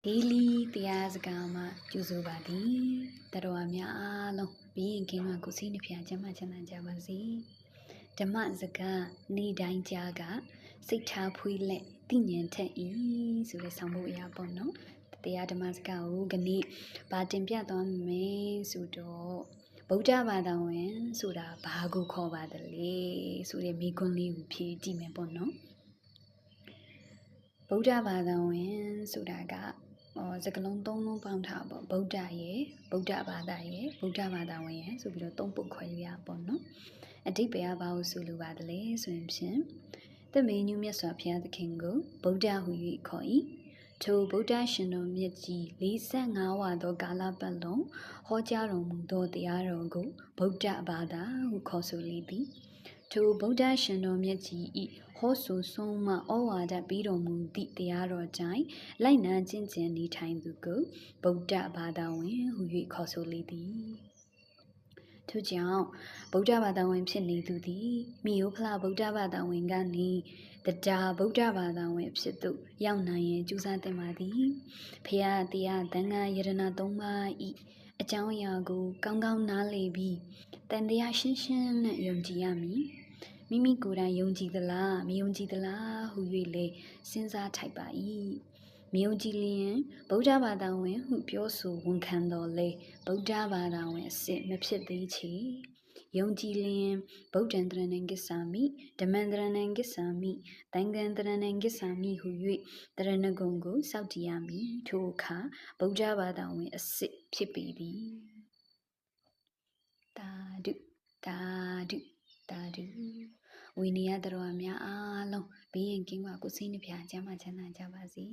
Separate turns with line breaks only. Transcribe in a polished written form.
Daily Tias Gama Juzubadi, Taroamia Alo, being King Kusini Piajama Javazi, Damazaga, Ni Dain Jaga, Sita Puile, Tinian Te, Suresambu Yabono, the Adamazga Ugani, Batimpiadon Me Sudo, Boja Badawen, Suda, Bagu Kova the Le, Sure Migonli, P. Dimebono. Boja Badawen, Sudaga. စကလုံးသုံးလုံးပေါင်းထားပေါ့ဗုဒ္ဓရဲ့ဗုဒ္ဓဘာသာရဲ့ဗုဒ္ဓဘာသာဝင်ရဲ့ဆိုပြီးတော့သုံးပုတ်ခွဲရပါတော့အဓိပ္ပာယ်ဘာလို့ဆိုလိုပါတယ်လဲဆိုရင်ဖြင့်တမင်းညူမြတ်စွာဘုရားသခင်ကိုဗုဒ္ဓဟူ၍ခေါ်၏ထိုဗုဒ္ဓရှင်တော်မြတ်ကြီး45ဝါသောကာလပတ်လုံးဟောကြားတော်မူသောတရားတော်ကိုဗုဒ္ဓဘာသာဟုခေါ်ဆိုလေသည်ထိုဗုဒ္ဓရှင်တော်မြတ်ကြီး၏ဟောဆိုဆုံးမဩဝါဒပေးတော်မူသည့်တရားတော်ကြောင့်လိုက်နာကျင့်ကြံနေထိုင်သူကိုဗုဒ္ဓဘာသာဝင်ဟူ၍ခေါ်ဆိုလေသည်ထို့ကြောင့်ဗုဒ္ဓဘာသာဝင်ဖြစ်နေသူသည်မိယိုဖလားဗုဒ္ဓဘာသာဝင်ကနေတရားဗုဒ္ဓဘာသာဝင်ဖြစ်သူရောက်နိုင်ရင်ကြိုးစားသင့်ပါသည်ဖျားတရားသံဃာယရဏသုံးပါးဤအကြောင်းအရာကိုကောင်းကောင်းနားလည်ပြီးတန်တရားရှင်းရှင်းနဲ့ယုံကြည်ရမည်မိမိကိုယ်တိုင်ယုံကြည်သလားမယုံကြည်သလားဟု၍လေစဉ်းစားထိုက်ပါ၏မယုံကြည်လျင်ဗုဒ္ဓဘာသာဝင်ဟုပြောဆိုဝန်ခံတော်လေဗုဒ္ဓဘာသာဝင်အစစ်မဖြစ်သေးချေယုံကြည်လျင်ဗုဒ္ဓံတရဏံကိစ္ဆာမိဓမ္မံတရဏံကိစ္ဆာမိသံဃံတရဏံကိစ္ဆာမိဟု၍တရဏဂုံကိုစောင့်တည်ရမည်ထိုအခါဗုဒ္ဓဘာသာဝင်အစစ်ဖြစ်ပေသည်တာဒုတာဒုတာဒုဝိနည်းတော်များအားလုံးဘေးရန်ကင်းပါကိုစိတ်နှပြချမ်းသာကြပါစေ